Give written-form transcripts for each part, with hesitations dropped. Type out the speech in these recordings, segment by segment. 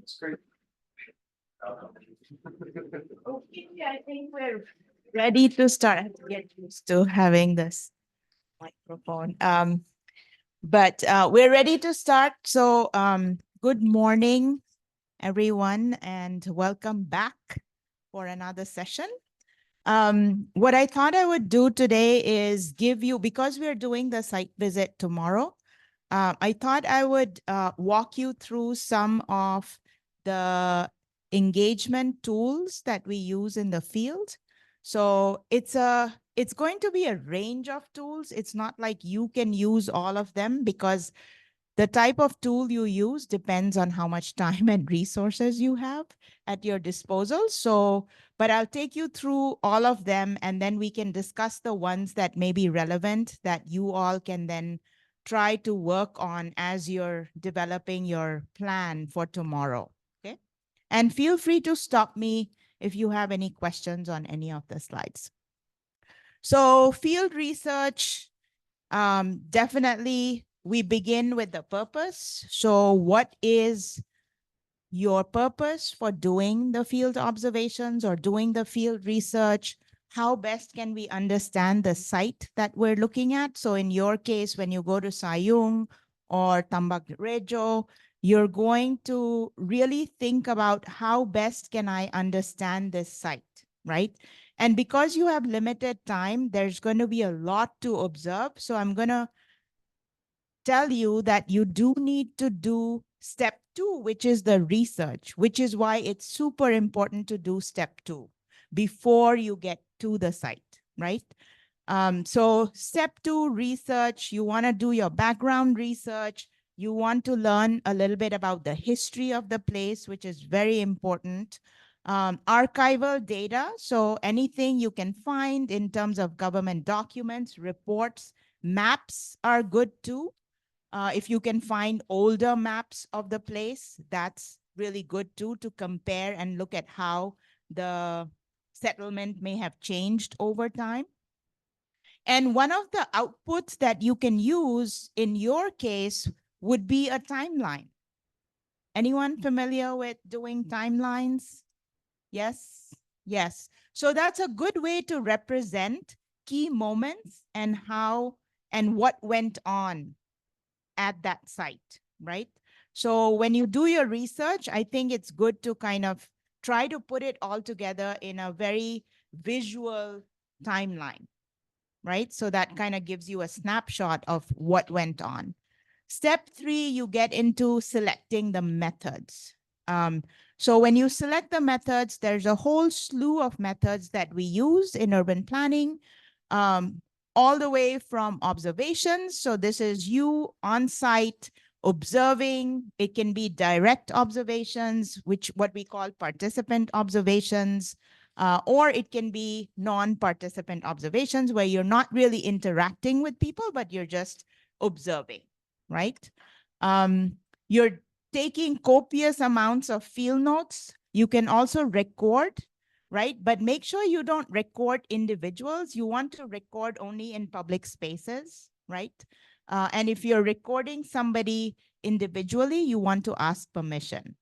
Okay, I think we're ready to start. I have to get used to having this microphone. But we're ready to start. So good morning, everyone, and welcome back for another session. What I thought I would do today is give you, because we're doing the site visit tomorrow, I thought I would walk you through some of the engagement tools that we use in the field. So it's going to be a range of tools. It's not like you can use all of them, because the type of tool you use depends on how much time and resources you have at your disposal. So, but I'll take you through all of them, and then we can discuss the ones that may be relevant that you all can then try to work on as you're developing your plan for tomorrow. Okay. And feel free to stop me if you have any questions on any of the slides. So field research, definitely we begin with the purpose. So what is your purpose for doing the field observations or doing the field research? How best can we understand the site that we're looking at? So in your case, when you go to Sayung or Tambak Rejo, you're going to really think about how best can I understand this site, right? And because you have limited time, there's going to be a lot to observe. So I'm going to tell you that you do need to do step 2, which is the research, which is why it's super important to do step 2 before you get to the site, right? So step 2, research, you want to do your background research. You want to learn a little bit about the history of the place, which is very important. Archival data, so anything you can find in terms of government documents, reports, maps are good too. If you can find older maps of the place, that's really good too, to compare and look at how the settlement may have changed over time. And one of the outputs that you can use in your case would be a timeline. Anyone familiar with doing timelines? Yes? Yes. So that's a good way to represent key moments and how and what went on at that site, right? So when you do your research, I think it's good to kind of try to put it all together in a very visual timeline, right? So that kind of gives you a snapshot of what went on. Step 3, you get into selecting the methods. So when you select the methods, there's a whole slew of methods that we use in urban planning, all the way from observations. So this is you on site observing. It can be direct observations, which what we call participant observations, or it can be non-participant observations where you're not really interacting with people, but you're just observing, right? You're taking copious amounts of field notes. You can also record, right? But make sure you don't record individuals. You want to record only in public spaces, right? And if you're recording somebody individually, you want to ask permission.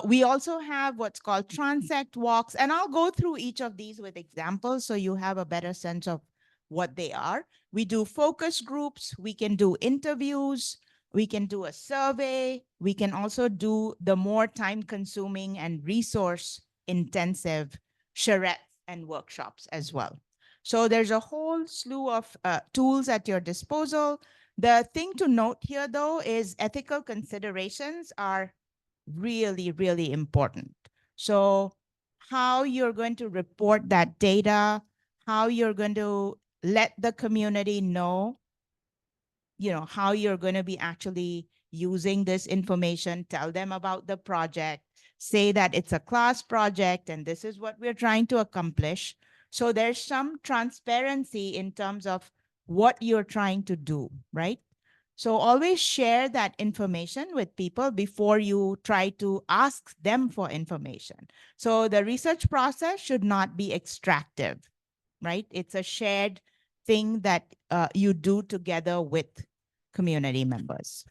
We also have what's called transect walks, and I'll go through each of these with examples so you have a better sense of what they are. We do focus groups, we can do interviews, we can do a survey, we can also do the more time-consuming and resource-intensive charrettes and workshops as well. So there's a whole slew of tools at your disposal. The thing to note here, though, is ethical considerations are really, really important. So how you're going to report that data, how you're going to let the community know, how you're going to be actually using this information, tell them about the project, say that it's a class project and this is what we're trying to accomplish. So there's some transparency in terms of what you're trying to do, right? So always share that information with people before you try to ask them for information. So the research process should not be extractive, right? It's a shared thing that you do together with community members.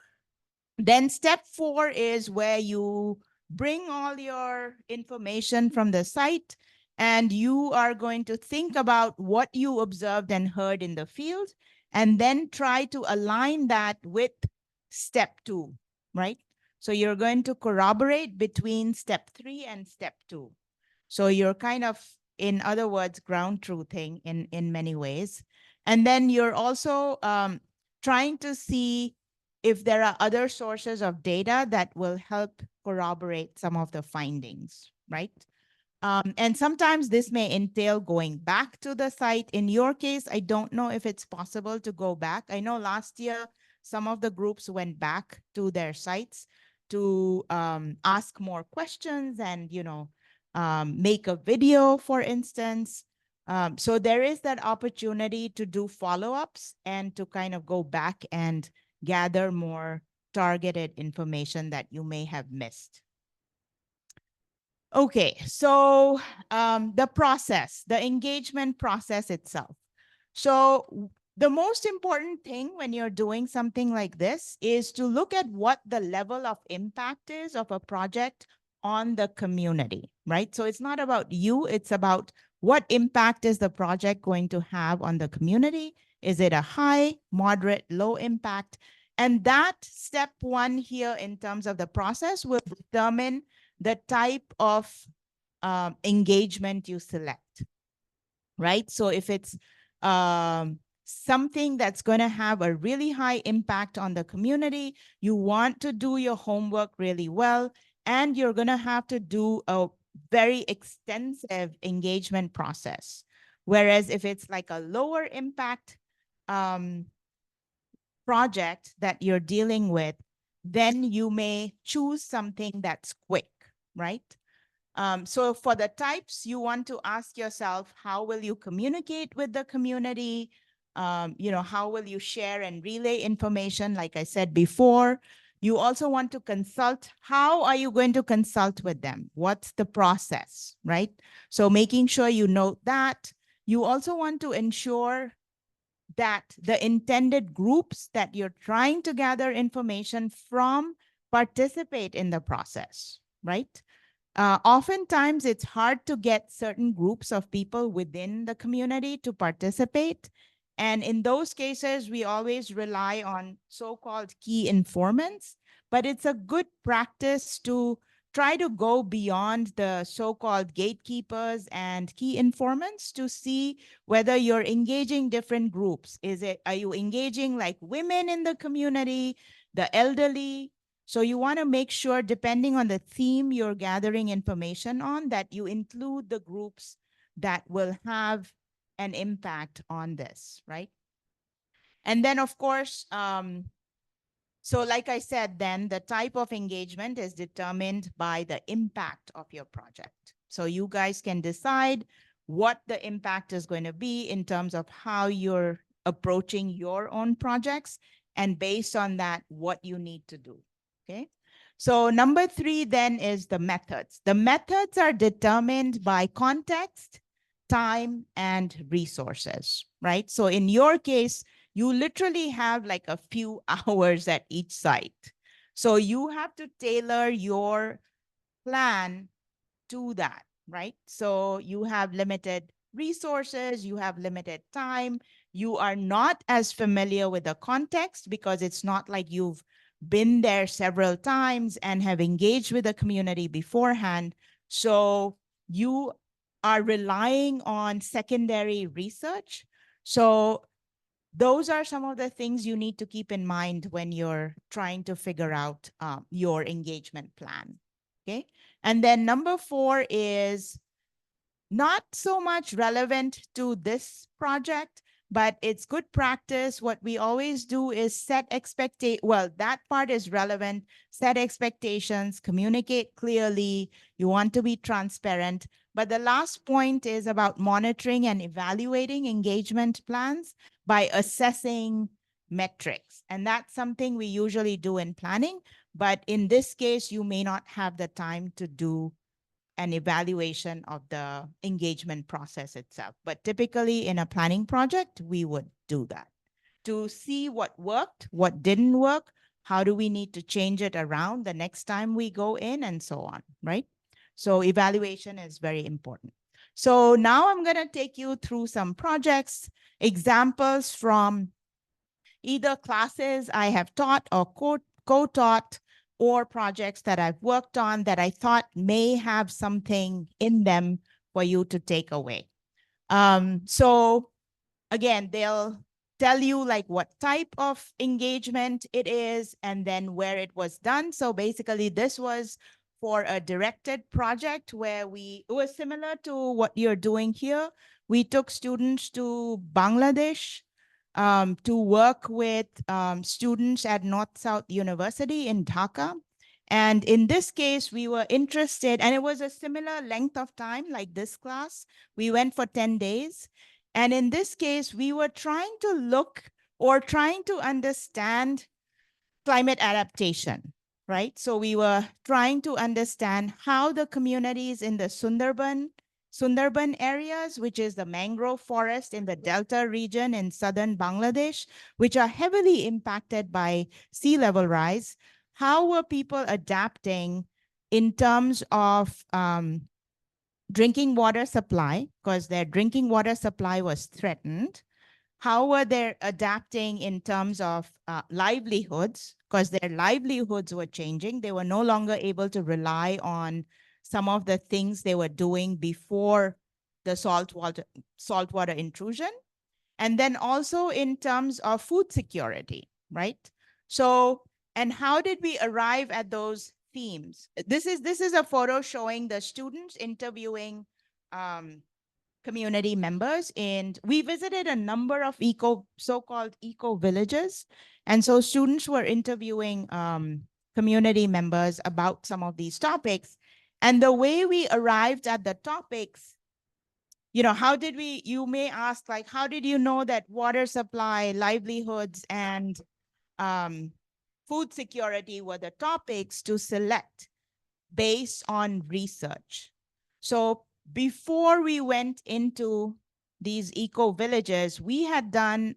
Then step 4 is where you bring all your information from the site and you are going to think about what you observed and heard in the field and then try to align that with step 2, right? So you're going to corroborate between step 3 and step 2. So you're kind of, in other words, ground truthing in many ways. And then you're also trying to see if there are other sources of data that will help corroborate some of the findings, right? And sometimes this may entail going back to the site. In your case, I don't know if it's possible to go back. I know last year, some of the groups went back to their sites to ask more questions and, make a video, for instance. So there is that opportunity to do follow-ups and to kind of go back and gather more targeted information that you may have missed. Okay, so the process, the engagement process itself. So the most important thing when you're doing something like this is to look at what the level of impact is of a project on the community, right? So it's not about you, it's about what impact is the project going to have on the community? Is it a high, moderate, low impact? And that step 1 here in terms of the process will determine the type of engagement you select, right? So if it's something that's going to have a really high impact on the community, you want to do your homework really well, and you're going to have to do a very extensive engagement process. Whereas if it's like a lower impact project that you're dealing with, then you may choose something that's quick, right? So for the types, you want to ask yourself, how will you communicate with the community? How will you share and relay information? Like I said before, you also want to consult. How are you going to consult with them? What's the process, right? So making sure you note that. You also want to ensure that the intended groups that you're trying to gather information from participate in the process, right? Oftentimes, it's hard to get certain groups of people within the community to participate. And in those cases, we always rely on so-called key informants, but it's a good practice to try to go beyond the so-called gatekeepers and key informants to see whether you're engaging different groups. Are you engaging like women in the community, the elderly? So you want to make sure, depending on the theme you're gathering information on, that you include the groups that will have an impact on this, right? And then, of course, so like I said, then the type of engagement is determined by the impact of your project. So you guys can decide what the impact is going to be in terms of how you're approaching your own projects, and based on that, what you need to do, okay? So number 3 then is the methods. The methods are determined by context, time, and resources, right? So in your case, you literally have like a few hours at each site. So you have to tailor your plan to that, right? So you have limited resources, you have limited time, you are not as familiar with the context because it's not like you've been there several times and have engaged with the community beforehand. So you are relying on secondary research. So those are some of the things you need to keep in mind when you're trying to figure out your engagement plan. Okay. And then number 4 is not so much relevant to this project, but it's good practice. What we always do is set well, that part is relevant. Set expectations, communicate clearly. You want to be transparent. But the last point is about monitoring and evaluating engagement plans by assessing metrics. And that's something we usually do in planning. But in this case, you may not have the time to do an evaluation of the engagement process itself. But typically in a planning project, we would do that to see what worked, what didn't work, How do we need to change it around the next time we go in, and so on, right? So evaluation is very important. So now I'm going to take you through some projects, examples from either classes I have taught or co-taught, or projects that I've worked on that I thought may have something in them for you to take away. So again, they'll tell you like what type of engagement it is and then where it was done. So basically this was for a directed project where it was similar to what you're doing here. We took students to Bangladesh to work with students at North South University in Dhaka. And in this case, we were interested, and it was a similar length of time like this class. We went for 10 days. And in this case, we were trying to look or trying to understand climate adaptation, right? So we were trying to understand how the communities in the Sundarban areas, which is the mangrove forest in the Delta region in southern Bangladesh, which are heavily impacted by sea level rise, how were people adapting in terms of drinking water supply, because their drinking water supply was threatened? How were they adapting in terms of livelihoods? Because their livelihoods were changing. They were no longer able to rely on some of the things they were doing before the saltwater intrusion. And then also in terms of food security, right? So, and how did we arrive at those themes? This is a photo showing the students interviewing community members, and we visited a number of so-called eco villages, and so students were interviewing community members about some of these topics. And the way we arrived at the topics, how did we, you may ask, like, how did you know that water supply, livelihoods, and food security were the topics to select based on research? So before we went into these eco villages, we had done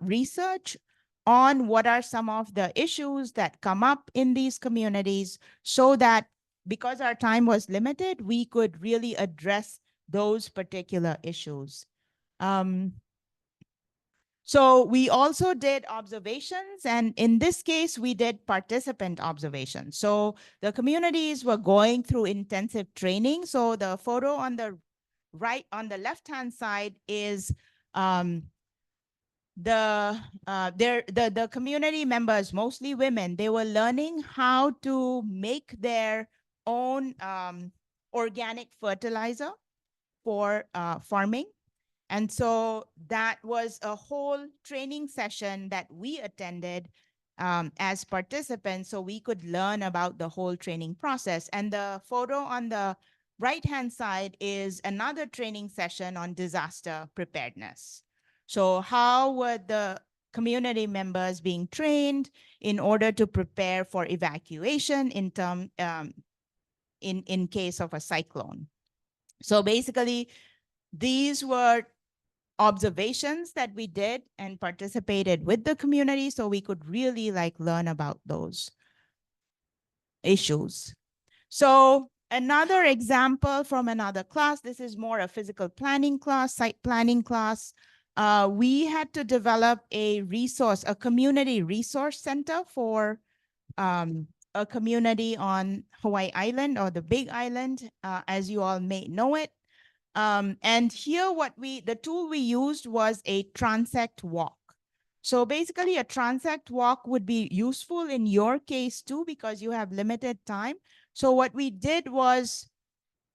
research on what are some of the issues that come up in these communities, so that because our time was limited, we could really address those particular issues. So we also did observations, and in this case, we did participant observations. So the communities were going through intensive training. So the photo on the right, on the left-hand side, is the community members, mostly women. They were learning how to make their own organic fertilizer for farming. And so that was a whole training session that we attended as participants, so we could learn about the whole training process. And the photo on the right-hand side is another training session on disaster preparedness. So how were the community members being trained in order to prepare for evacuation in case of a cyclone? So basically, these were observations that we did and participated with the community, so we could really like learn about those issues. So another example from another class, this is more a physical planning class, site planning class. We had to develop a community resource center for a community on Hawaii Island, or the Big Island, as you all may know it. And here the tool we used was a transect walk. So basically a transect walk would be useful in your case too, because you have limited time. So what we did was,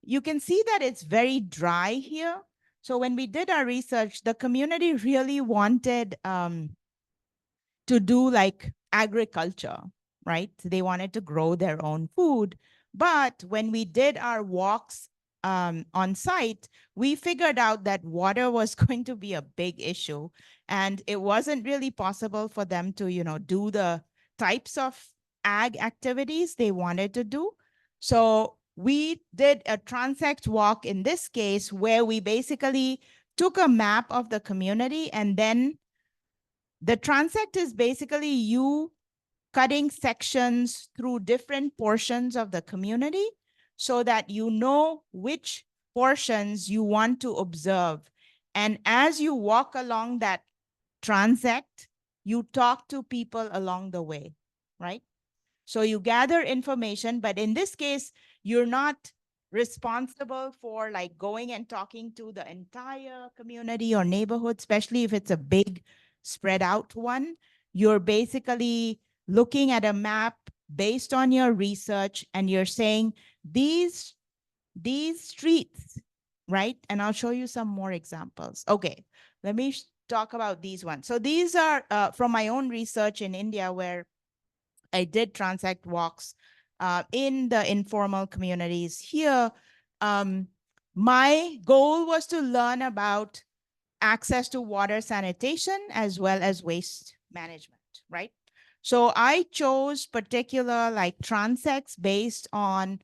you can see that it's very dry here. So when we did our research, the community really wanted to do like agriculture, right? They wanted to grow their own food. But when we did our walks on site, we figured out that water was going to be a big issue. And it wasn't really possible for them to, do the types of ag activities they wanted to do. So we did a transect walk in this case, where we basically took a map of the community, and then the transect is basically you cutting sections through different portions of the community so that you know which portions you want to observe. And as you walk along that transect, you talk to people along the way, right? So you gather information, but in this case, you're not responsible for like going and talking to the entire community or neighborhood, especially if it's a big spread out one. You're basically looking at a map based on your research and you're saying these streets, right? And I'll show you some more examples. Okay, let me talk about these ones. So these are from my own research in India, where I did transect walks in the informal communities here. Um, my goal was to learn about access to water sanitation as well as waste management, right? So I chose particular like transects based on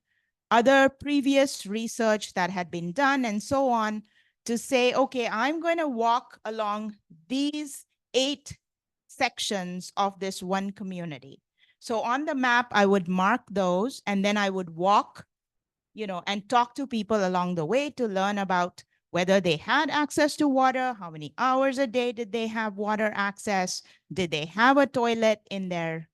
other previous research that had been done and so on to say, okay, I'm going to walk along these 8 sections of this one community. So on the map, I would mark those and then I would walk, and talk to people along the way to learn about whether they had access to water, how many hours a day did they have water access, did they have a toilet in their,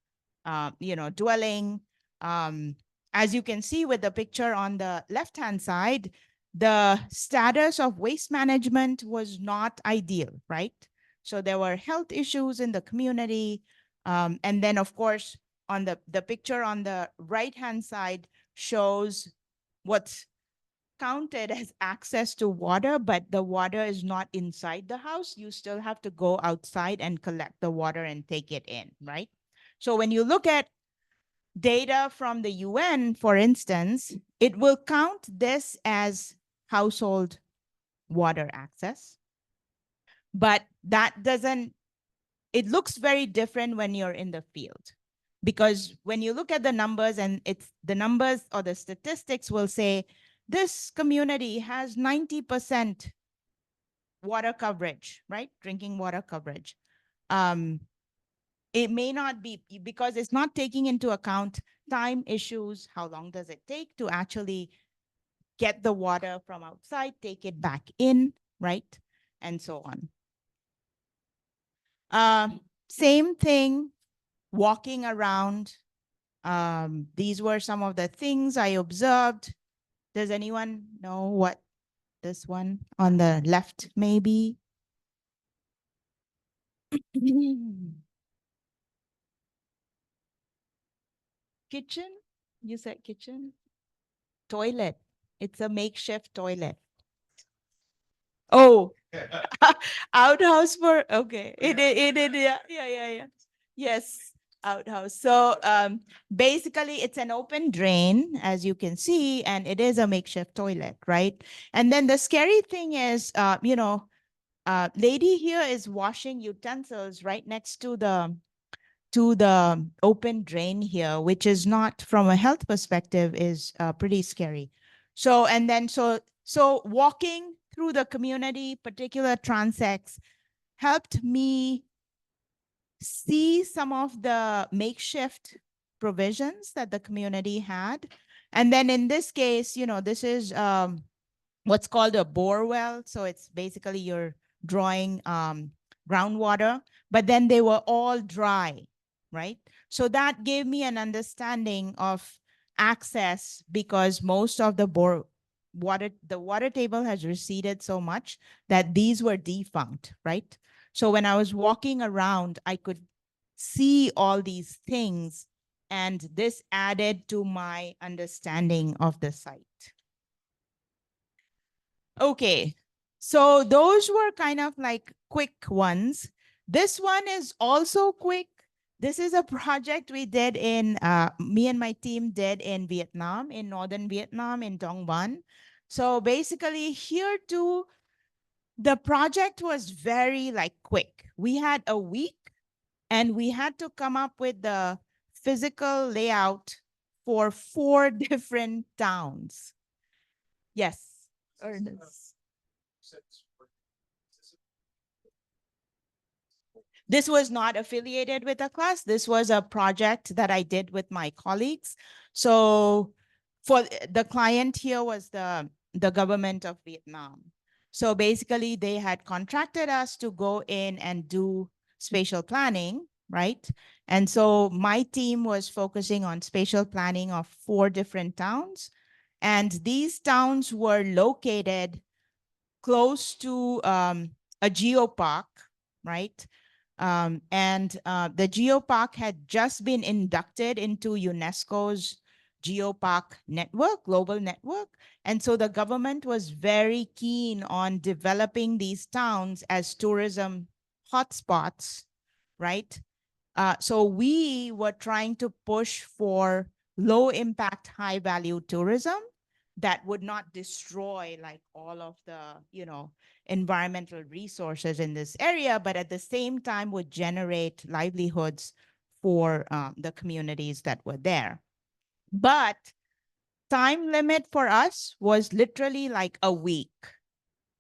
dwelling. Um, as you can see with the picture on the left-hand side, the status of waste management was not ideal, right? So there were health issues in the community. And then, of course, on the picture on the right-hand side shows what's counted as access to water, but the water is not inside the house. You still have to go outside and collect the water and take it in, right? So when you look at data from the UN, for instance, it will count this as household water access, but that doesn't, it looks very different when you're in the field. Because when you look at the numbers, and it's the numbers or the statistics will say this community has 90% water coverage, right? Drinking water coverage. It may not be, because it's not taking into account time issues. How long does it take to actually get the water from outside, take it back in, right? And so on. Same thing, walking around. These were some of the things I observed. Does anyone know what this one on the left maybe? Kitchen? You said kitchen? Toilet. It's a makeshift toilet. Oh, outhouse for, okay. Yeah. Yes, outhouse. So basically it's an open drain, as you can see, and it is a makeshift toilet, right? And then the scary thing is, lady here is washing utensils right next to the open drain here, which is not, from a health perspective, is pretty scary. So, and then so walking through the community, particular transects, helped me see some of the makeshift provisions that the community had. And then in this case, this is what's called a bore well. So it's basically you're drawing groundwater, but then they were all dry, right? So that gave me an understanding of access, because most of the water table has receded so much that these were defunct, right? So when I was walking around, I could see all these things, and this added to my understanding of the site. Okay, so those were kind of like quick ones. This one is also quick. This is a project we did me and my team did in Vietnam, in northern Vietnam, in Dong Van. So basically here too, the project was very like quick. We had a week and we had to come up with the physical layout for 4 different towns. Yes, Ernest. This was not affiliated with a class. This was a project that I did with my colleagues. So for the client here was the government of Vietnam. So basically they had contracted us to go in and do spatial planning, right? And so my team was focusing on spatial planning of 4 different towns. And these towns were located close to a geopark, right? And the geopark had just been inducted into UNESCO's geopark network, global network. And so the government was very keen on developing these towns as tourism hotspots, right? So we were trying to push for low impact, high value tourism that would not destroy like all of the, environmental resources in this area, but at the same time would generate livelihoods for the communities that were there. But time limit for us was literally like a week,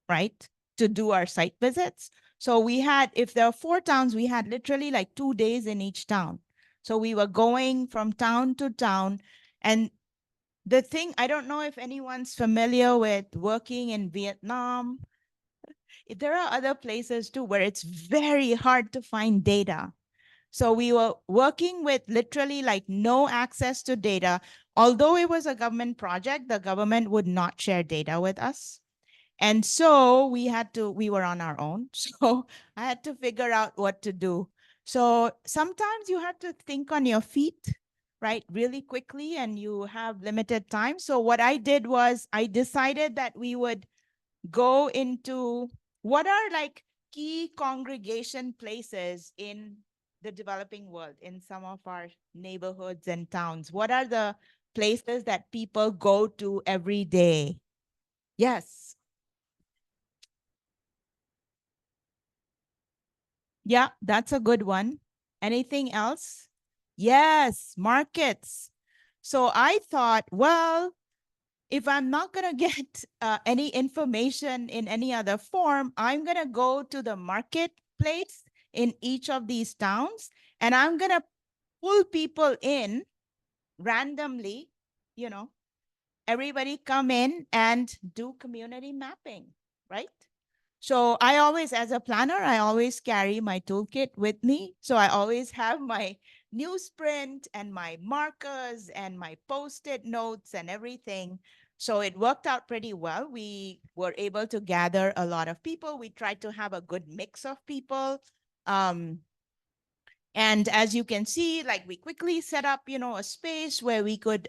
right? To do our site visits. So we had, if there are 4 towns, we had literally like 2 days in each town. So we were going from town to town. And the thing, I don't know if anyone's familiar with working in Vietnam. There are other places too where it's very hard to find data. So we were working with literally like no access to data. Although it was a government project, the government would not share data with us. And so we were on our own. So I had to figure out what to do. So sometimes you have to think on your feet, right? Really quickly, and you have limited time. So what I did was I decided that we would go into what are like key congregation places in the developing world, in some of our neighborhoods and towns. What are the places that people go to every day? Yes. Yeah, that's a good one. Anything else? Yes, markets. So I thought, well, if I'm not going to get any information in any other form, I'm going to go to the marketplace in each of these towns and I'm going to pull people in randomly, you know, everybody come in and do community mapping, right? So I always, as a planner, I always carry my toolkit with me. So I always have my newsprint and my markers and my post-it notes and everything. So it worked out pretty well. We were able to gather a lot of people. We tried to have a good mix of people. Um, and as you can see, like we quickly set up, a space where we could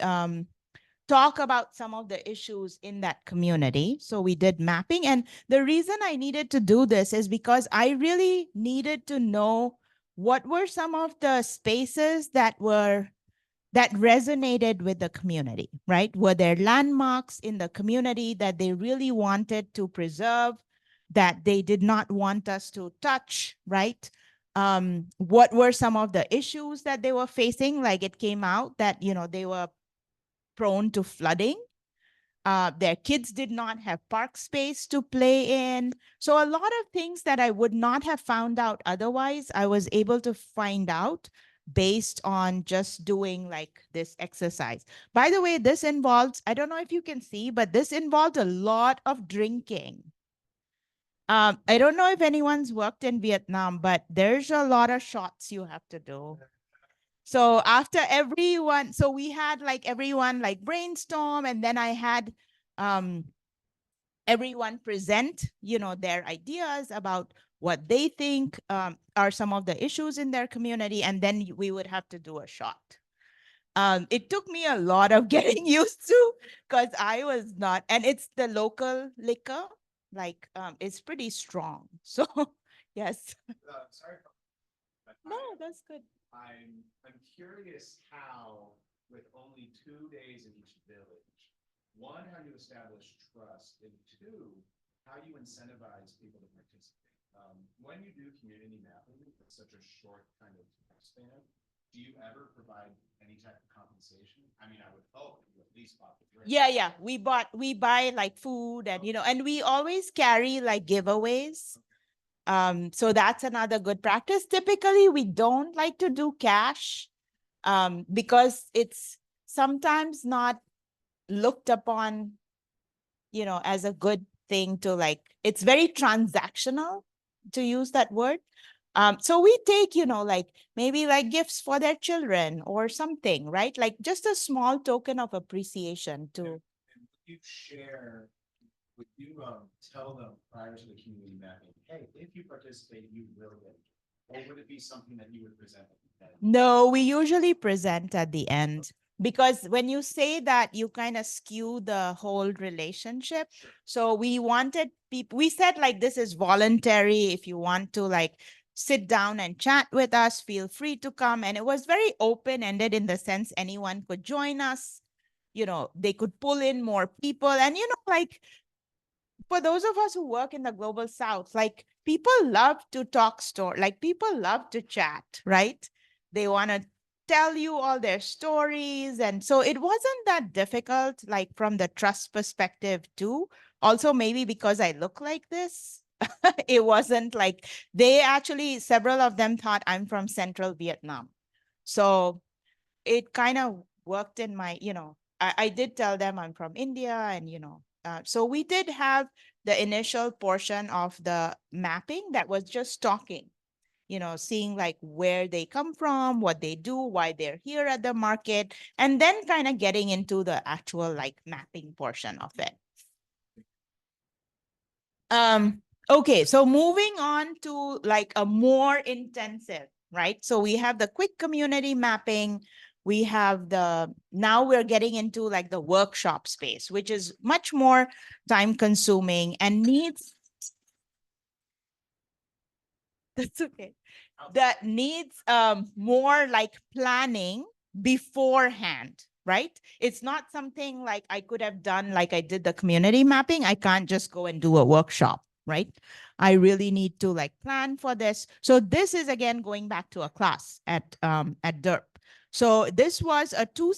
talk about some of the issues in that community. So we did mapping. And the reason I needed to do this is because I really needed to know what were some of the spaces that resonated with the community, right? Were there landmarks in the community that they really wanted to preserve, that they did not want us to touch, right? What were some of the issues that they were facing? Like it came out that, they were prone to flooding. Their kids did not have park space to play in. So a lot of things that I would not have found out otherwise, I was able to find out based on just doing like this exercise. By the way, this involves, I don't know if you can see, but this involved a lot of drinking. I don't know if anyone's worked in Vietnam, but there's a lot of shots you have to do. So after everyone, so we had like everyone like brainstorm, and then I had um, everyone present, their ideas about what they think are some of the issues in their community, and then we would have to do a shot. It took me a lot of getting used to because I was not, and it's the local liquor, like it's pretty strong. So yes. Sorry. No, that's good. I'm curious how, with only 2 days in each village, one, how you establish trust, and two, how you incentivize people to participate. When you do community mapping with such a short kind of time span, do you ever provide any type of compensation? I mean, I would hope you at least bought the drink. Yeah. We buy like food and, and we always carry like giveaways. So that's another good practice. Typically, we don't like to do cash because it's sometimes not looked upon, as a good thing to like, it's very transactional to use that word. So we take, like maybe like gifts for their children or something, right? Like just a small token of appreciation to. And you share, would you tell them prior to the community mapping, hey, if you participate, you will get, or would it be something that you would present at the end? No, we usually present at the end because when you say that, you kind of skew the whole relationship. Sure. So we wanted people, we said like this is voluntary. If you want to like sit down and chat with us, feel free to come. And it was very open ended in the sense anyone could join us. They could pull in more people. And, like for those of us who work in the global south, like people love to talk store, like people love to chat, right? They want to tell you all their stories. And so it wasn't that difficult, like from the trust perspective, too. Also, maybe because I look like this, it wasn't like they actually, several of them thought I'm from central Vietnam. So it kind of worked in my, I did tell them I'm from India and, so we did have the initial portion of the mapping that was just talking, seeing like where they come from, what they do, why they're here at the market, and then kind of getting into the actual like mapping portion of it. Um, okay, so moving on to like a more intensive, right? So we have the quick community mapping. We have now we're getting into like the workshop space, which is much more time consuming and needs, that's okay, that needs more like planning beforehand, right? It's not something like I could have done like I did the community mapping. I can't just go and do a workshop, right? I really need to like plan for this. So this is again going back to a class at DERP. So this was a two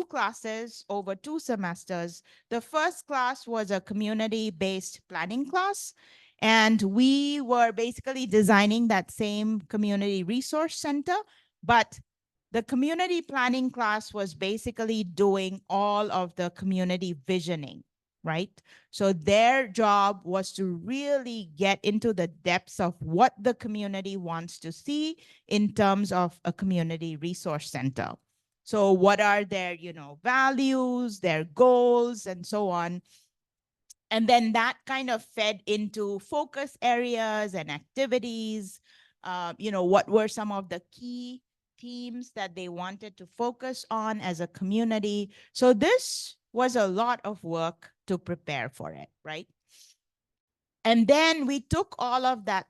classes over 2 semesters. The first class was a community-based planning class, and we were basically designing that same community resource center, but the community planning class was basically doing all of the community visioning, right? So their job was to really get into the depths of what the community wants to see in terms of a community resource center. So what are their, values, their goals, and so on. And then that kind of fed into focus areas and activities. What were some of the key themes that they wanted to focus on as a community? So this was a lot of work to prepare for it, right? And then we took all of that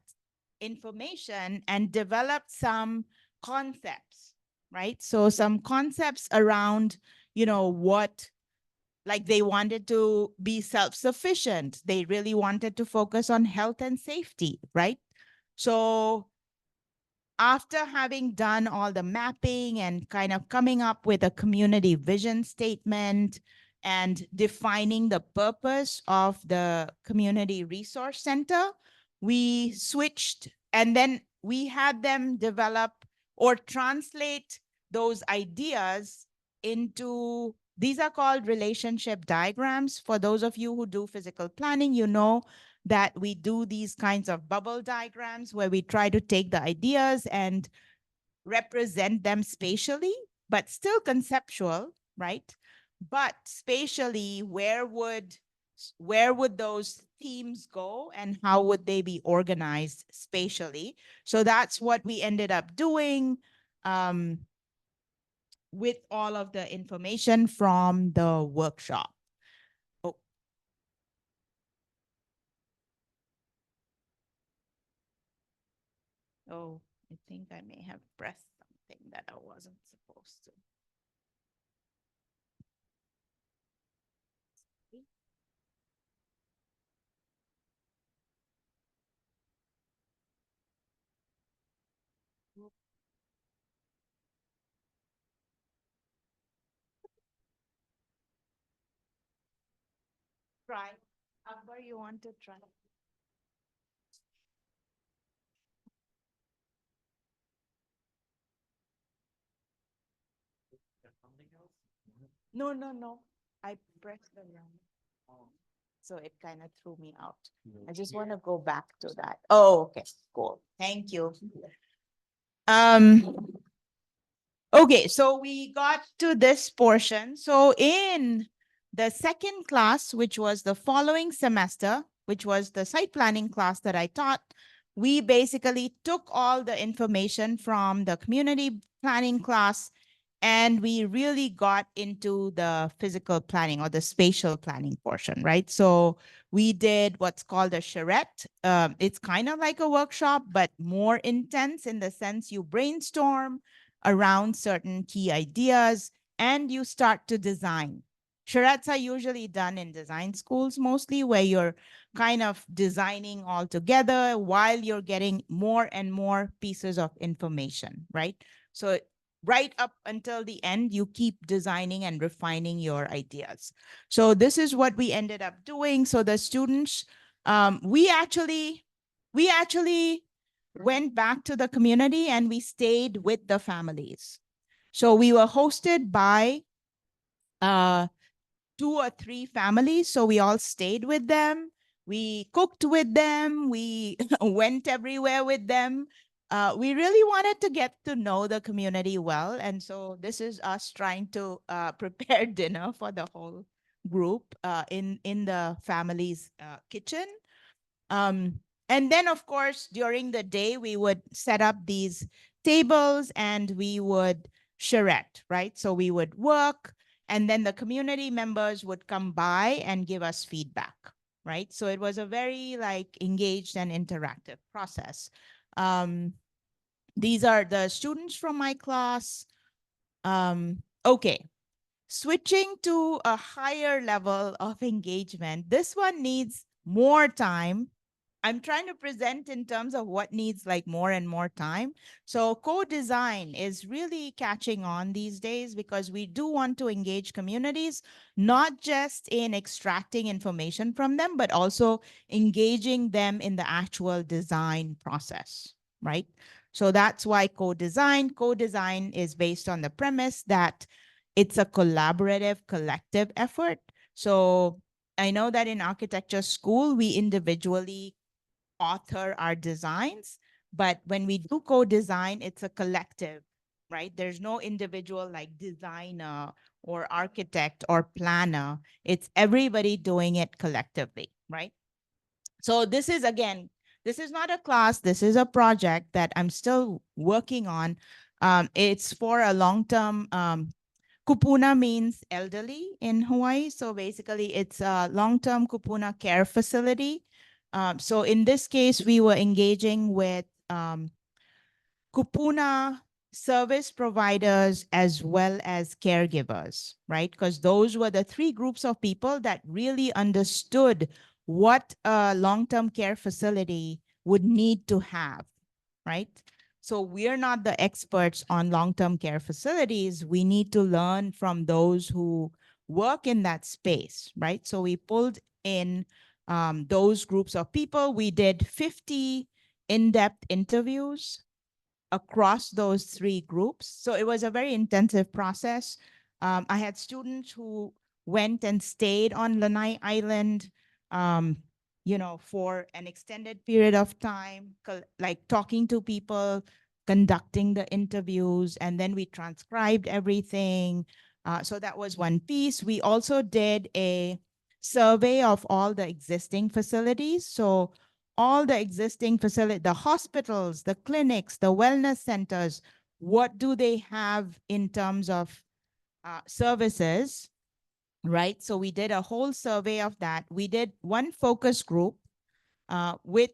information and developed some concepts, right? So some concepts around, what, like they wanted to be self-sufficient. They really wanted to focus on health and safety, right? So after having done all the mapping and kind of coming up with a community vision statement and defining the purpose of the community resource center, we switched and then we had them develop or translate those ideas into, these are called relationship diagrams. For those of you who do physical planning, that we do these kinds of bubble diagrams where we try to take the ideas and represent them spatially, but still conceptual, right? But spatially, where would those themes go and how would they be organized spatially? So that's what we ended up doing um, with all of the information from the workshop. Oh, oh, I think I may have pressed something that I wasn't supposed to. Try. Akbar, you want to try? No, no, no. I pressed the wrong. Oh, so it kind of threw me out. I just want to go back to that. Oh, okay, cool. Thank you. Um, okay, so we got to this portion. So in the second class, which was the following semester, which was the site planning class that I taught, we basically took all the information from the community planning class and we really got into the physical planning or the spatial planning portion, right? So we did what's called a charrette. It's kind of like a workshop, but more intense in the sense you brainstorm around certain key ideas and you start to design. Charrettes are usually done in design schools mostly, where you're kind of designing all together while you're getting more and more pieces of information, right? So right up until the end, you keep designing and refining your ideas. So this is what we ended up doing. So the students, we actually went back to the community and we stayed with the families. So we were hosted by uh, 2 or 3 families. So we all stayed with them. We cooked with them. We went everywhere with them. We really wanted to get to know the community well. And so this is us trying to prepare dinner for the whole group in the family's kitchen. Um, and then, of course, during the day, we would set up these tables and we would charrette, right? So we would work, and then the community members would come by and give us feedback, right? So it was a very like engaged and interactive process. Um, these are the students from my class. Okay, switching to a higher level of engagement. This one needs more time. I'm trying to present in terms of what needs like more and more time. So co-design is really catching on these days because we do want to engage communities, not just in extracting information from them, but also engaging them in the actual design process, right? So that's why co-design. Co-design is based on the premise that it's a collaborative, collective effort. So I know that in architecture school, we individually author our designs, but when we do co-design, it's a collective, right? There's no individual like designer or architect or planner. It's everybody doing it collectively, right? So this is again, this is not a class, this is a project that I'm still working on. It's for a long-term kupuna means elderly in Hawaii. So basically, it's a long-term kupuna care facility. So in this case, we were engaging with kupuna service providers as well as caregivers, right? Because those were the 3 groups of people that really understood what a long-term care facility would need to have, right? So we're not the experts on long-term care facilities. We need to learn from those who work in that space, right? So we pulled in those groups of people. We did 50 in-depth interviews across those 3 groups. So it was a very intensive process. I had students who went and stayed on Lanai Island, um, for an extended period of time, like talking to people, conducting the interviews, and then we transcribed everything. So that was one piece. We also did a survey of all the existing facilities. So all the existing facility, the hospitals, the clinics, the wellness centers, what do they have in terms of services, right? So we did a whole survey of that. We did one focus group with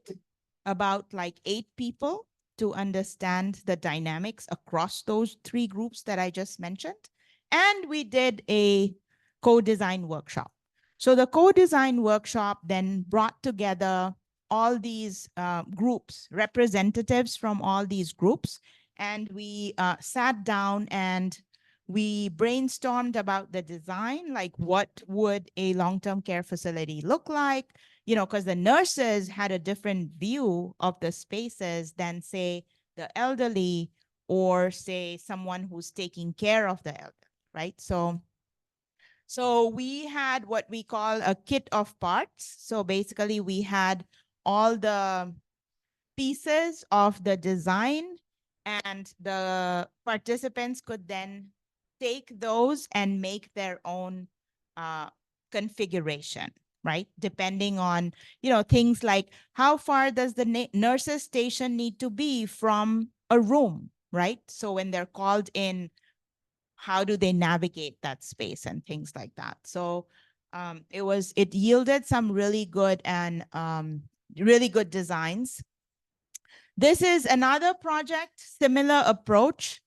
about like 8 people to understand the dynamics across those 3 groups that I just mentioned. And we did a co-design workshop. So the co-design workshop then brought together all these groups, representatives from all these groups, and we sat down and we brainstormed about the design, like what would a long-term care facility look like, because the nurses had a different view of the spaces than, say, the elderly or, say, someone who's taking care of the elderly, right? So So we had what we call a kit of parts. So basically we had all the pieces of the design, and the participants could then take those and make their own uh, configuration, right? Depending on, things like how far does the nurse's station need to be from a room, right? So when they're called in, how do they navigate that space and things like that. So it yielded some really good designs. This is another project, similar approach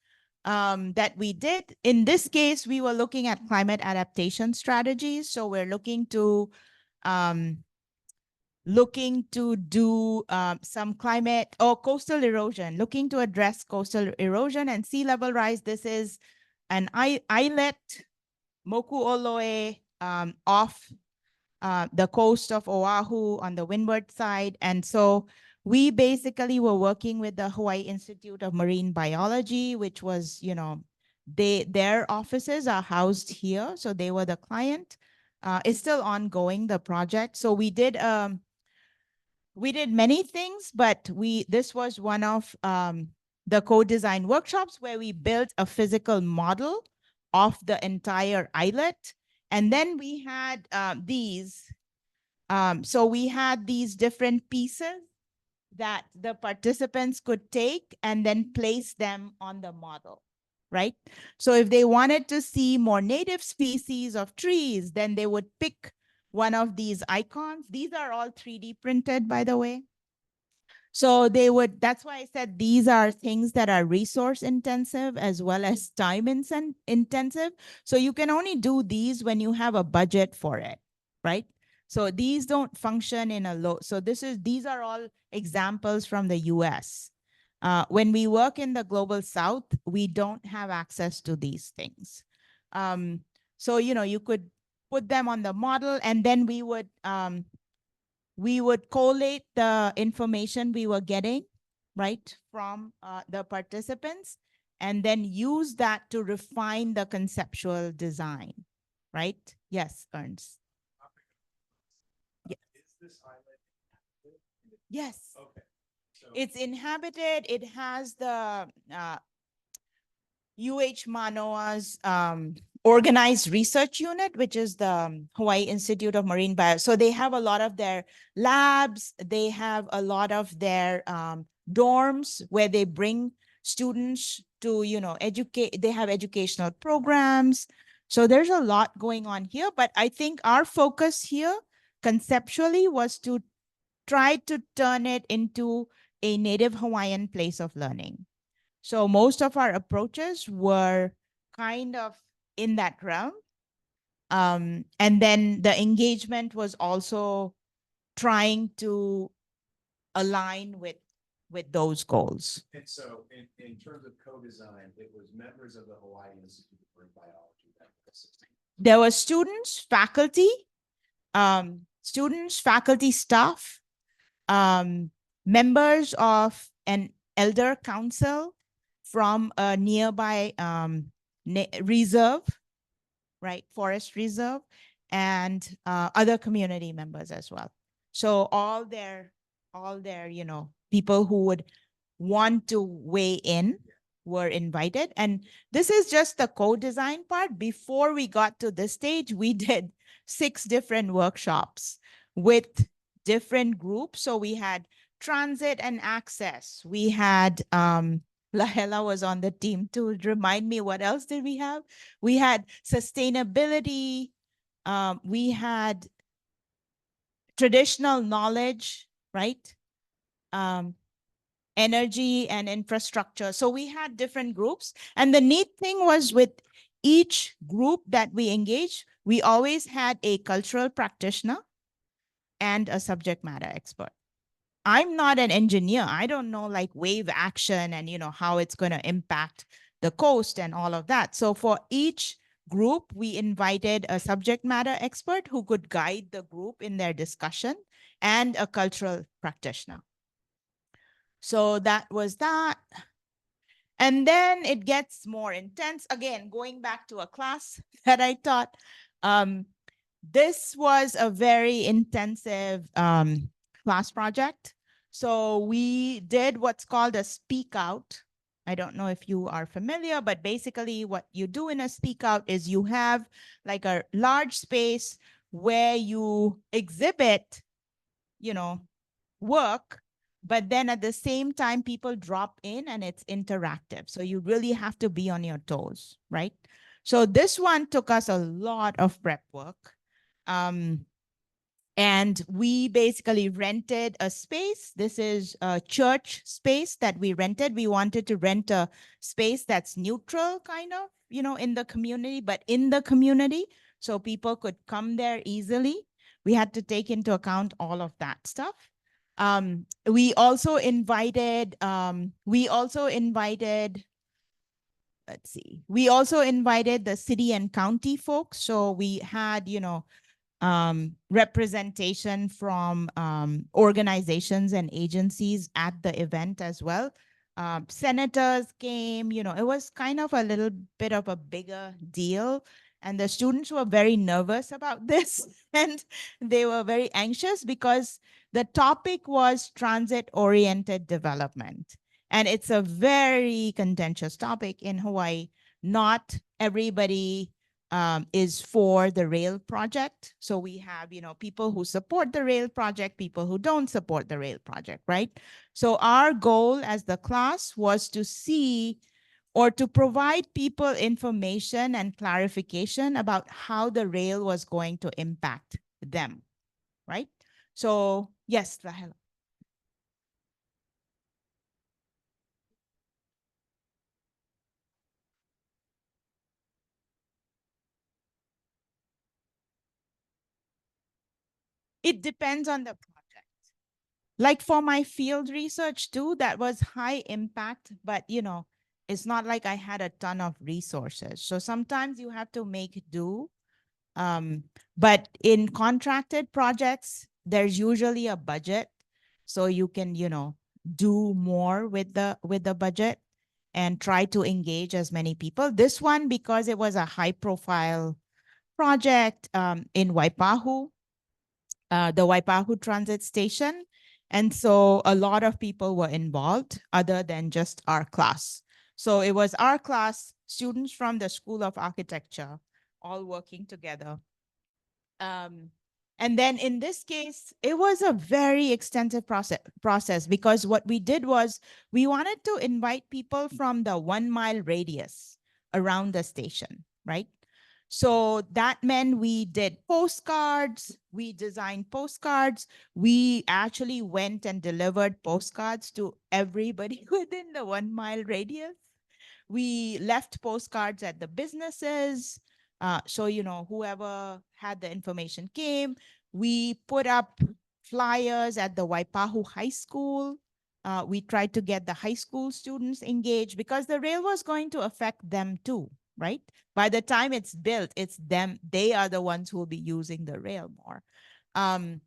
that we did. In this case, we were looking at climate adaptation strategies. So we're um, looking to do some climate or coastal erosion, looking to address coastal erosion and sea level rise. This is an islet, Moku'oloe, off the coast of Oahu on the windward side. And so we basically were working with the Hawaii Institute of Marine Biology, which was, their offices are housed here. So they were the client. It's still ongoing, the project. So we did many things, but this was one of the co-design workshops where we built a physical model of the entire islet. And then we had so we had these different pieces that the participants could take and then place them on the model, right? So if they wanted to see more native species of trees, then they would pick one of these icons. These are all 3D printed, by the way. So that's why I said these are things that are resource intensive as well as time intensive. So you can only do these when you have a budget for it, right? So these don't function in a low. So these are all examples from the US. When we work in the global South, we don't have access to these things. So, you could put them on the model, and then we would collate the information we were getting, right, from the participants, and then use that to refine the conceptual design, right? Yes, Ernst. Yeah. Is this island inhabited? Yes. Okay. So It's inhabited. It has the UH Manoa's organized research unit, which is the Hawaii Institute of Marine Biology. So they have a lot of their labs. They have a lot of their dorms where they bring students to, educate. They have educational programs. So there's a lot going on here. But I think our focus here conceptually was to try to turn it into a Native Hawaiian place of learning. So most of our approaches were kind of in that realm. And then the engagement was also trying to align with those goals. And so in terms of co-design, it was members of the Hawaii Institute of Marine Biology that were assisting. There were students, faculty, staff, members of an elder council from a nearby reserve, right, forest reserve, and other community members as well. So all their, people who would want to weigh in were invited. And this is just the co-design part. Before we got to this stage, we did 6 different workshops with different groups. So we had transit and access. We had Lahela was on the team to remind me, what else did we have? We had sustainability. We had traditional knowledge, right? Energy and infrastructure. So we had different groups. And the neat thing was, with each group that we engaged, we always had a cultural practitioner and a subject matter expert. I'm not an engineer. I don't know like wave action and how it's going to impact the coast and all of that. So for each group, we invited a subject matter expert who could guide the group in their discussion, and a cultural practitioner. So that was that. And then it gets more intense. Again, going back to a class that I taught, Um, this was a very intensive class project. So we did what's called a speak out. I don't know if you are familiar, but basically what you do in a speak out is you have like a large space where you exhibit, you know, work, but then at the same time, people drop in and it's interactive. So you really have to be on your toes, right? So this one took us a lot of prep work. Um, and we basically rented a space. This is a church space that we rented. We wanted to rent a space that's neutral, kind of, in the community, but in the community, so people could come there easily. We had to take into account all of that stuff. We also invited, let's see, we also invited the city and county folks. So we had, representation from organizations and agencies at the event as well. Senators came, it was kind of a little bit of a bigger deal. And the students were very nervous about this and they were very anxious because the topic was transit oriented development. And it's a very contentious topic in Hawaii. Not everybody is for the rail project. So we have, people who support the rail project, people who don't support the rail project, right? So our goal as the class was to see or to provide people information and clarification about how the rail was going to impact them, right? So yes, Rahel. It depends on the project. Like for my field research too, that was high impact, but it's not like I had a ton of resources. So sometimes you have to make do. Um, but in contracted projects, there's usually a budget. So you can, do more with the budget and try to engage as many people. This one, because it was a high profile project in Waipahu, the Waipahu Transit Station. And so a lot of people were involved other than just our class. So it was our class, students from the School of Architecture, all working together. Um, and then in this case, it was a very extensive process because what we did was we wanted to invite people from the 1 mile radius around the station, right? So that meant we did postcards, we designed postcards, we actually went and delivered postcards to everybody within the 1 mile radius. We left postcards at the businesses. So, whoever had the information came. We put up flyers at the Waipahu High School. We tried to get the high school students engaged because the rail was going to affect them too, right? By the time it's built, it's them. They are the ones who will be using the rail more. Um,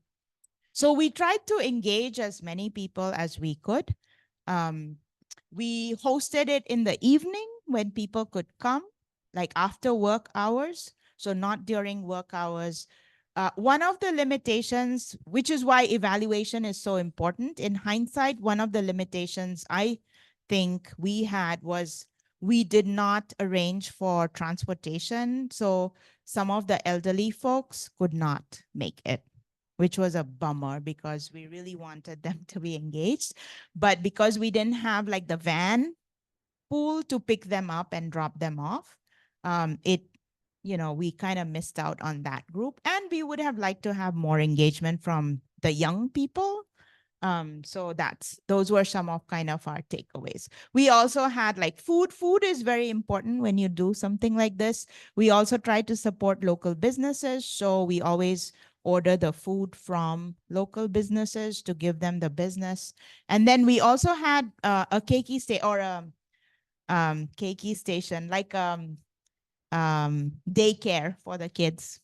so we tried to engage as many people as we could. Um, we hosted it in the evening when people could come, like after work hours, so not during work hours. One of the limitations, which is why evaluation is so important, in hindsight, one of the limitations I think we had was we did not arrange for transportation. So some of the elderly folks could not make it, which was a bummer because we really wanted them to be engaged. But because we didn't have like the van pool to pick them up and drop them off, we kind of missed out on that group. And we would have liked to have more engagement from the young people. So those were some of kind of our takeaways. We also had like food. Food is very important when you do something like this. We also try to support local businesses. So we always order the food from local businesses to give them the business. And then we also had a keiki stay or a keiki station, like daycare for the kids,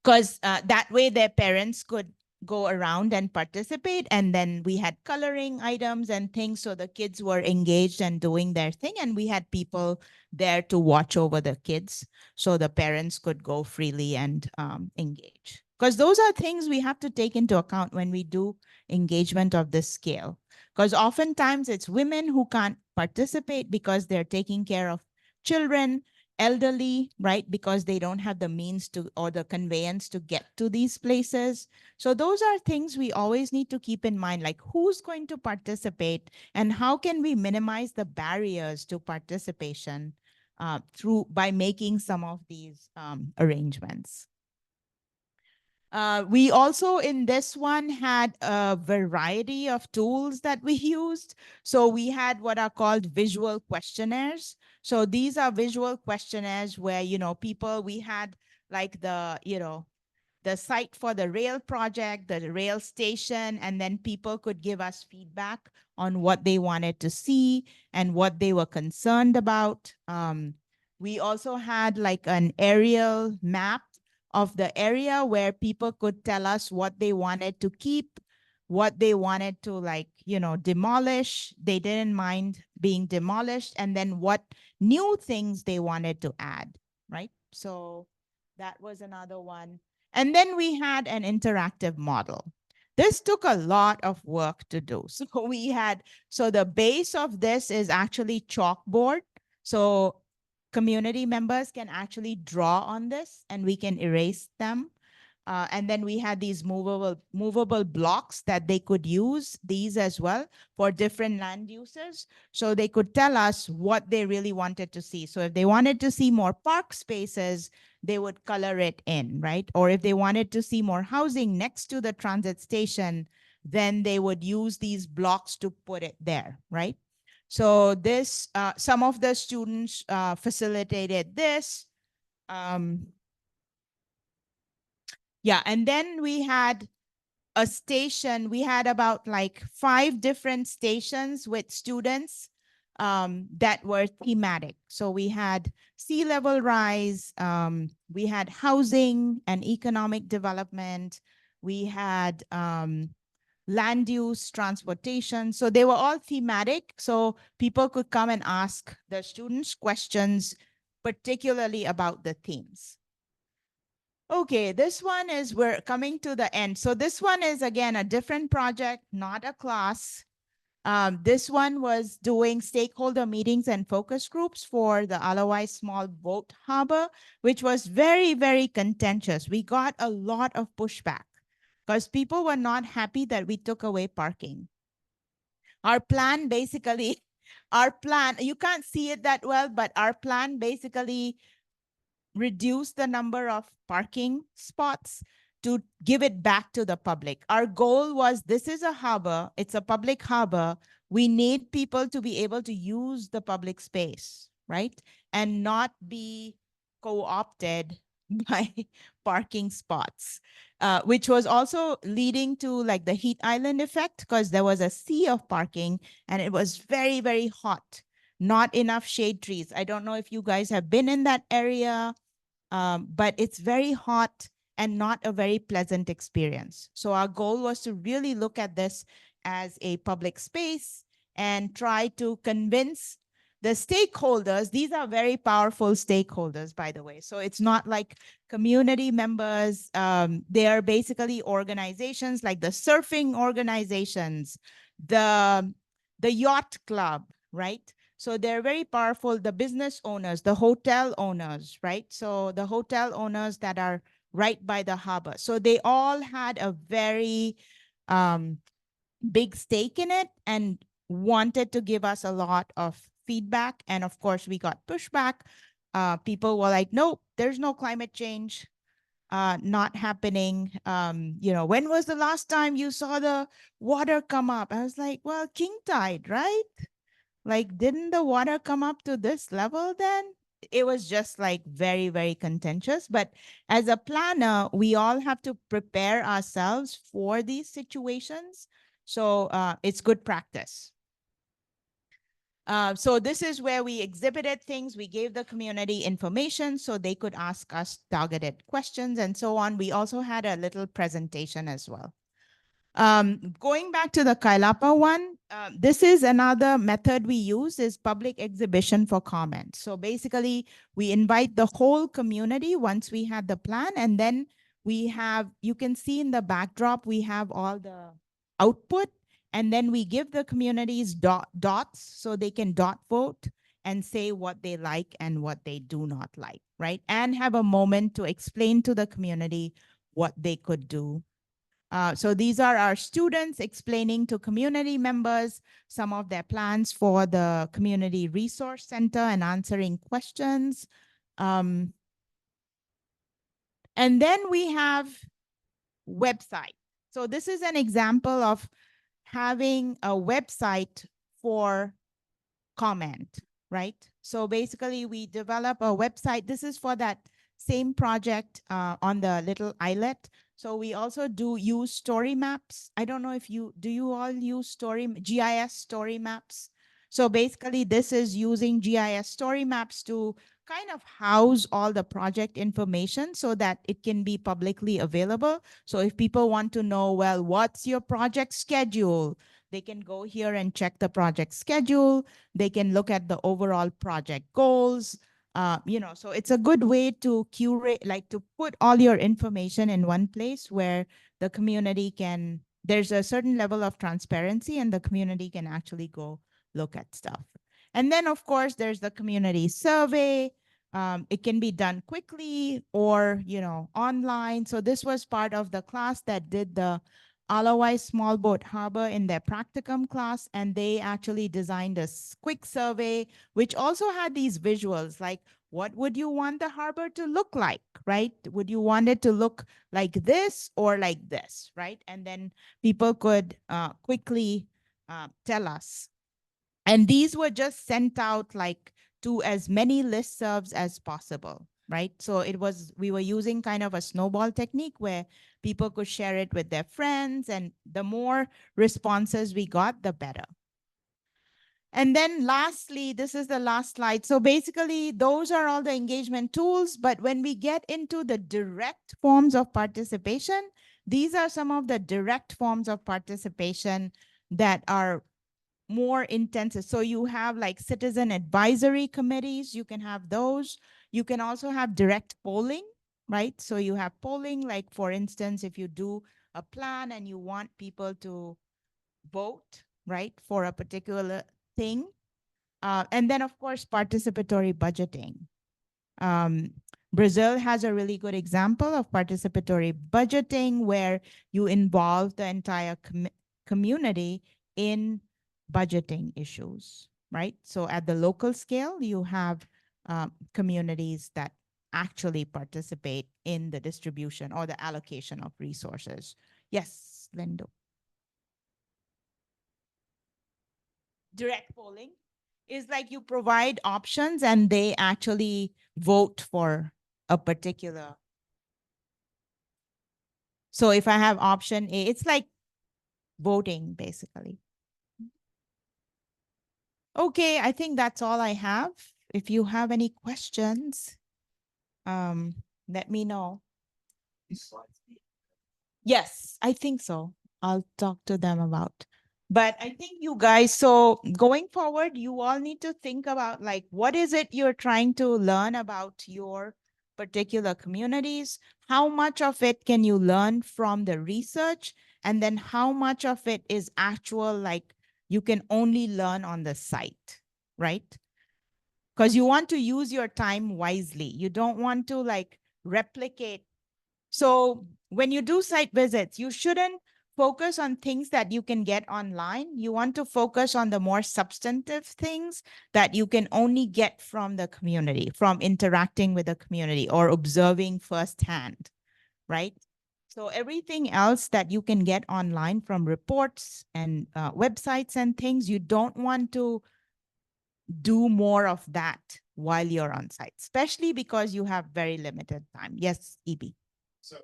because that way their parents could go around and participate. And then we had coloring items and things. So the kids were engaged and doing their thing. And we had people there to watch over the kids so the parents could go freely and engage. Because those are things we have to take into account when we do engagement of this scale. Because oftentimes it's women who can't participate because they're taking care of children, elderly, right? Because they don't have the means to or the conveyance to get to these places. So those are things we always need to keep in mind, like who's going to participate and how can we minimize the barriers to participation through by making some of these arrangements. We also in this one had a variety of tools that we used. So we had what are called visual questionnaires. So these are visual questionnaires where, people, we had like the site for the rail project, the rail station, and then people could give us feedback on what they wanted to see and what they were concerned about. We also had like an aerial map of the area where people could tell us what they wanted to keep, what they wanted to demolish. They didn't mind being demolished, and then what new things they wanted to add, right? So that was another one. And then we had an interactive model. This took a lot of work to do. So the base of this is actually chalkboard. So community members can actually draw on this and we can erase them. And then we had these movable blocks that they could use these as well for different land uses. So they could tell us what they really wanted to see. So if they wanted to see more park spaces, they would color it in, right? Or if they wanted to see more housing next to the transit station, then they would use these blocks to put it there, right? So this, some of the students facilitated this. Um, yeah, and then we had a station. We had about like 5 different stations with students that were thematic. So we had sea level rise, we had housing and economic development, we had land use, transportation. So they were all thematic. So people could come and ask the students questions, particularly about the themes. Okay, this one is, we're coming to the end. So this one is again a different project, not a class. This one was doing stakeholder meetings and focus groups for the Alawai Small Boat Harbor, which was very, very contentious. We got a lot of pushback because people were not happy that we took away parking. Our plan basically, you can't see it that well, but our plan basically reduce the number of parking spots to give it back to the public. Our goal was, this is a harbor, it's a public harbor. We need people to be able to use the public space, right? And not be co-opted by parking spots, which was also leading to like the heat island effect because there was a sea of parking and it was very, very hot. Not enough shade trees. I don't know if you guys have been in that area, but it's very hot and not a very pleasant experience. So our goal was to really look at this as a public space and try to convince the stakeholders. These are very powerful stakeholders, by the way. So it's not like community members. They are basically organizations like the surfing organizations, the yacht club, right? So they're very powerful. The business owners, the hotel owners, right? So the hotel owners that are right by the harbor. So they all had a very big stake in it and wanted to give us a lot of feedback. And of course, we got pushback. People were like, nope, there's no climate change. Not happening. When was the last time you saw the water come up? I was like, well, king tide, right? Like, didn't the water come up to this level then? It was just like very, very contentious. But as a planner, we all have to prepare ourselves for these situations. So it's good practice. So this is where we exhibited things. We gave the community information so they could ask us targeted questions and so on. We also had a little presentation as well. Going back to the Kailapa one, this is another method we use is public exhibition for comment. So basically, we invite the whole community once we had the plan, and then we have, you can see in the backdrop, we have all the output, and then we give the communities dots so they can dot vote and say what they like and what they do not like, right? And have a moment to explain to the community what they could do. So these are our students explaining to community members some of their plans for the Community Resource Center and answering questions. And then we have website. So this is an example of having a website for comment, right? So basically we develop a website. This is for that same project on the little islet. So we also do use story maps. I don't know if do you all use GIS story maps? So basically this is using GIS story maps to kind of house all the project information so that it can be publicly available. So if people want to know, well, what's your project schedule? They can go here and check the project schedule. They can look at the overall project goals. So it's a good way to curate, like to put all your information in one place where the community can, there's a certain level of transparency and the community can actually go look at stuff. And then of course, there's the community survey. It can be done quickly or, online. So this was part of the class that did the Alawai Small Boat Harbor in their practicum class, and they actually designed a quick survey, which also had these visuals like, what would you want the harbor to look like, right? Would you want it to look like this or like this, right? And then people could quickly tell us. And these were just sent out like to as many listservs as possible, right? So we were using kind of a snowball technique where people could share it with their friends, and the more responses we got, the better. And then lastly, this is the last slide. So basically, those are all the engagement tools. But when we get into the direct forms of participation, these are some of the direct forms of participation that are more intensive. So you have like citizen advisory committees, you can have those. You can also have direct polling, right? So you have polling, like for instance, if you do a plan and you want people to vote, right, for a particular thing. And then of course, participatory budgeting. Um, Brazil has a really good example of participatory budgeting where you involve the entire community in budgeting issues, right? So at the local scale, you have communities that actually participate in the distribution or the allocation of resources. Yes, Lindo. Direct polling is like you provide options and they actually vote for a particular. So if I have option A, it's like voting basically. Okay, I think that's all I have. If you have any questions, um, let me know. Yes, I think so. I'll talk to them about. But I think you guys, so going forward, you all need to think about like, what is it you're trying to learn about your particular communities? How much of it can you learn from the research? And then how much of it is actual, like you can only learn on the site, right? Because you want to use your time wisely. You don't want to like replicate. So when you do site visits, you shouldn't focus on things that you can get online. You want to focus on the more substantive things that you can only get from the community, from interacting with the community or observing firsthand, right? So everything else that you can get online from reports and websites and things, you don't want to do more of that while you're on site, especially because you have very limited time. Yes, EB. So,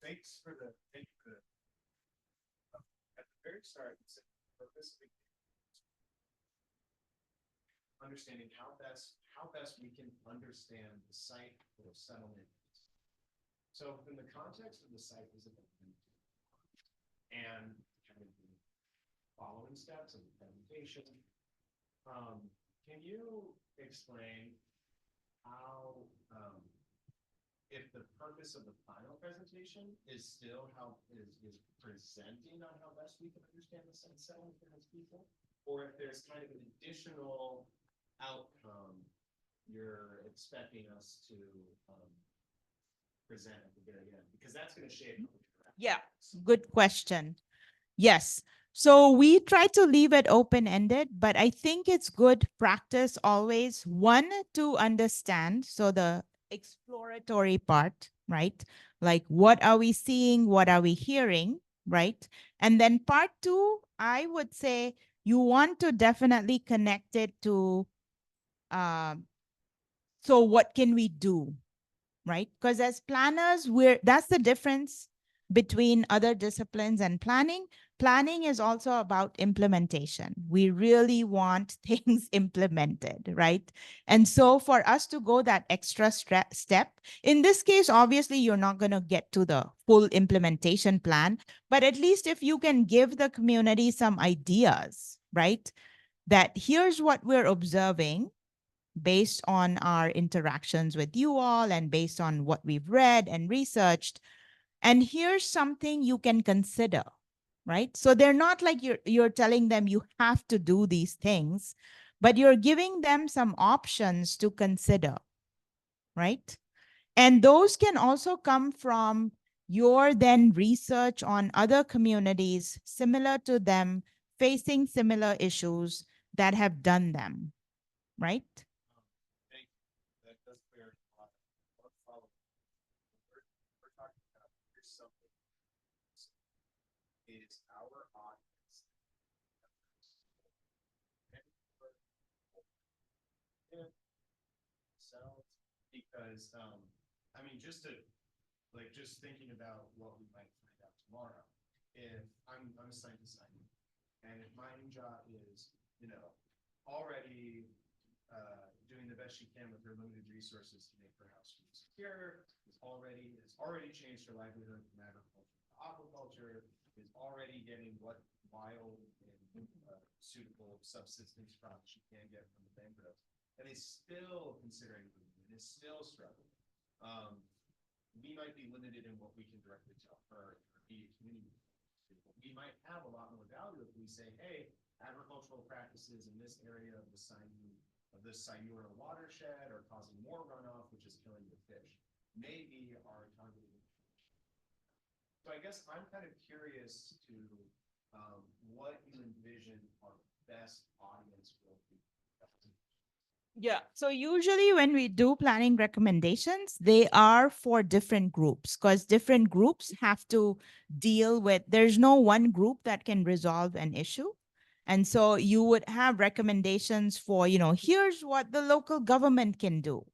thank you for the, at the very start, you said purpose, understanding how best we can understand the site or settlement. So in the context of the site visit, and kind of the following steps of the presentation. Can you explain how, if the purpose of the final presentation is still how is presenting on how best we can understand the sense setting for those people, or if there's kind of an additional outcome you're expecting us to present at the very end, because that's going to shape. Yeah, good question. Yes. So we try to leave it open ended, but I think it's good practice always, one, to understand. So the exploratory part, right? Like, what are we seeing? What are we hearing? Right. And then part two, I would say you want to definitely connect it to, so what can we do? Right? Because as planners, that's the difference between other disciplines and planning. Planning is also about implementation. We really want things implemented, right? And so for us to go that extra step, in this case, obviously, you're not going to get to the full implementation plan, but at least if you can give the community some ideas, right? That here's what we're observing based on our interactions with you all and based on what we've read and researched. And here's something you can consider, right? So they're not like you're telling them you have to do these things, but you're giving them some options to consider, right? And those can also come from your then research on other communities similar to them facing similar issues that have done them, right? That does clear a lot. Let's follow. We're talking about here's something is our audience. Selves, because I mean, just to like just thinking about what we might find out tomorrow. If I'm a scientist, and if my job is, you know, already doing the best she can with her limited resources to make her house food secure, it's already changed her livelihood from agriculture to aquaculture, is already getting what wild and suitable subsistence crops she can get from the mangroves, and is still considering food and is still struggling. We might be limited in what we can directly tell her or be a community. We might have a lot more value if we say, hey, agricultural practices in this area of the Sayura watershed are causing more runoff, which is killing the fish. Maybe our targeted. So I guess I'm kind of curious to what you envision our best audience will be. Yeah. So usually when we do planning recommendations, they are for different groups because different groups have to deal with, there's no one group that can resolve an issue. And so you would have recommendations for, here's what the local government can do.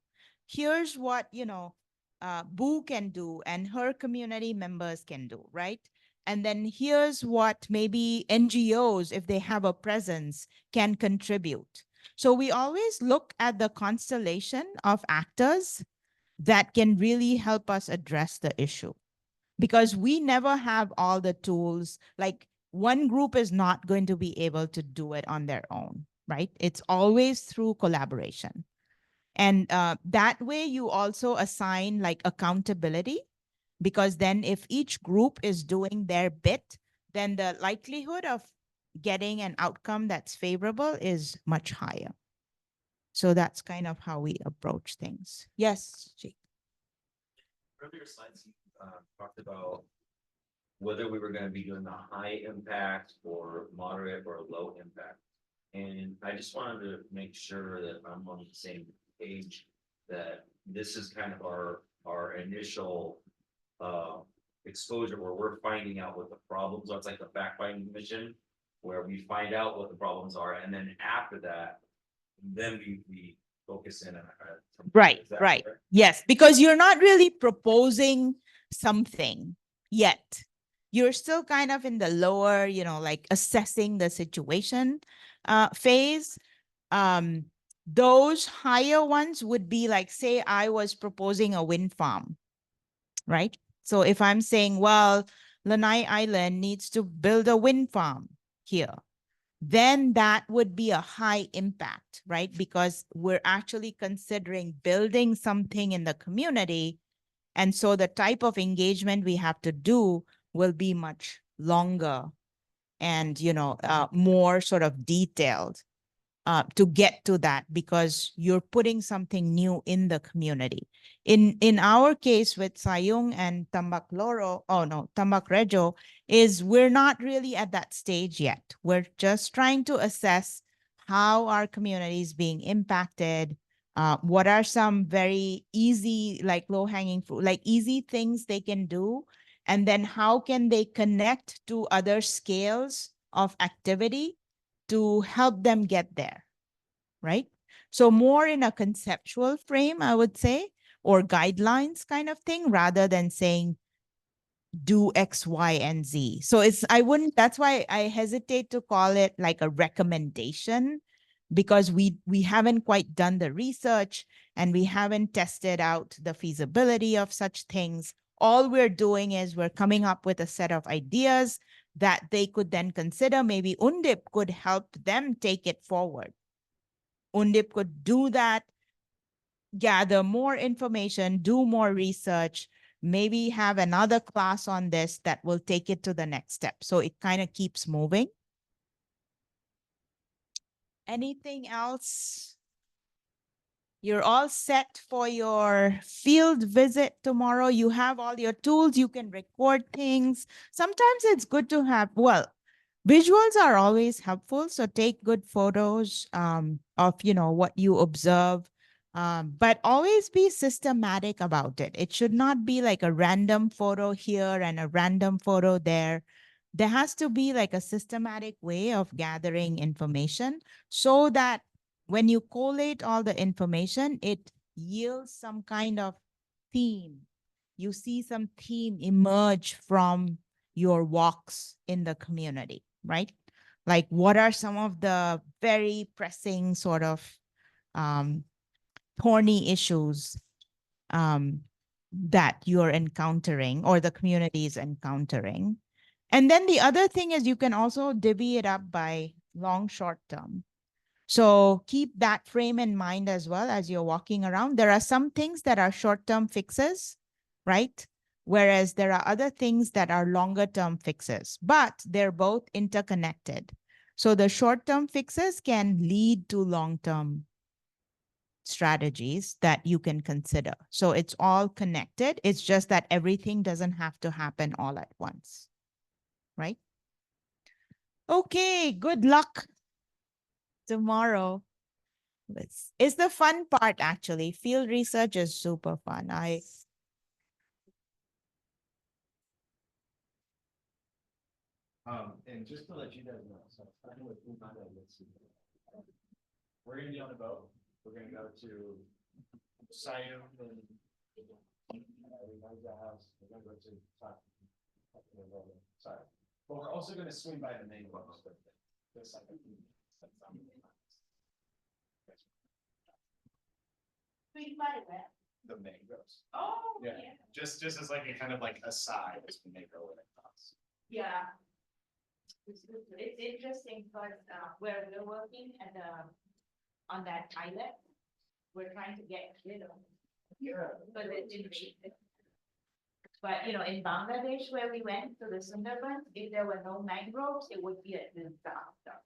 Here's what, Boo can do and her community members can do, right? And then here's what maybe NGOs, if they have a presence, can contribute. So we always look at the constellation of actors that can really help us address the issue because we never have all the tools. Like one group is not going to be able to do it on their own, right? It's always through collaboration. And that way you also assign like accountability because then if each group is doing their bit, then the likelihood of getting an outcome that's favorable is much higher. So that's kind of how we approach things. Yes, Jake. Earlier slides, you talked about whether we were going to be doing the high impact or moderate or low impact. And I just wanted to make sure that I'm on the same page, that this is kind of our initial exposure where we're finding out what the problems are. It's like a fact-finding mission where we find out what the problems are. And then after that, then we focus in on Right, is that right. correct? Yes, because you're not really proposing something yet. You're still kind of in the lower, like assessing the situation phase. Um, those higher ones would be like, say, I was proposing a wind farm, right? So if I'm saying, well, Lanai Island needs to build a wind farm here, then that would be a high impact, right? Because we're actually considering building something in the community. And so the type of engagement we have to do will be much longer and, more sort of detailed to get to that, because you're putting something new in the community. In our case with Sayung and Tambak Loro, oh no, Tambak Rejo, is we're not really at that stage yet. We're just trying to assess how our community is being impacted. What are some very easy, like low hanging fruit, like easy things they can do? And then how can they connect to other scales of activity to help them get there, right? So more in a conceptual frame, I would say, or guidelines kind of thing, rather than saying do X, Y, and Z. So I wouldn't, that's why I hesitate to call it like a recommendation, because we haven't quite done the research and we haven't tested out the feasibility of such things. All we're doing is we're coming up with a set of ideas that they could then consider. Maybe Undip could help them take it forward. Undip could do that, gather more information, do more research, maybe have another class on this that will take it to the next step. So it kind of keeps moving. Anything else? You're all set for your field visit tomorrow. You have all your tools. You can record things. Sometimes it's good to have, well, visuals are always helpful. So take good photos of, what you observe. But always be systematic about it. It should not be like a random photo here and a random photo there. There has to be like a systematic way of gathering information so that when you collate all the information, it yields some kind of theme. You see some theme emerge from your walks in the community, right? Like, what are some of the very pressing sort of um, thorny issues that you're encountering or the community is encountering? And then the other thing is you can also divvy it up by long, short term. So keep that frame in mind as well as you're walking around. There are some things that are short-term fixes, right? Whereas there are other things that are longer-term fixes, but they're both interconnected. So the short-term fixes can lead to long-term strategies that you can consider. So it's all connected. It's just that everything doesn't have to happen all at once, right? Okay, good luck tomorrow. It's the fun part, actually. Field research is super fun. And just to let you guys know, so I know with M.I.A, we're gonna be on a boat. We're gonna go to Sayum and we're gonna go house. We're gonna go to sorry, but we're also gonna swing by the main boat. The mangroves. Oh, Yeah, just as like a kind of like aside as we make our way across. yeah. It's interesting because where we're working at on that islet, we're trying to get rid of Yeah. because it's invasive. But in Bangladesh where we went to the Sundarbans, if there were no mangroves, it would be a disaster.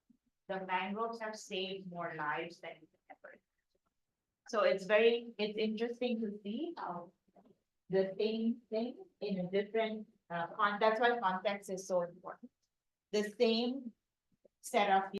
The mangroves have saved more lives than ever. So it's interesting to see how the same thing in a different that's why context is so important. The same set of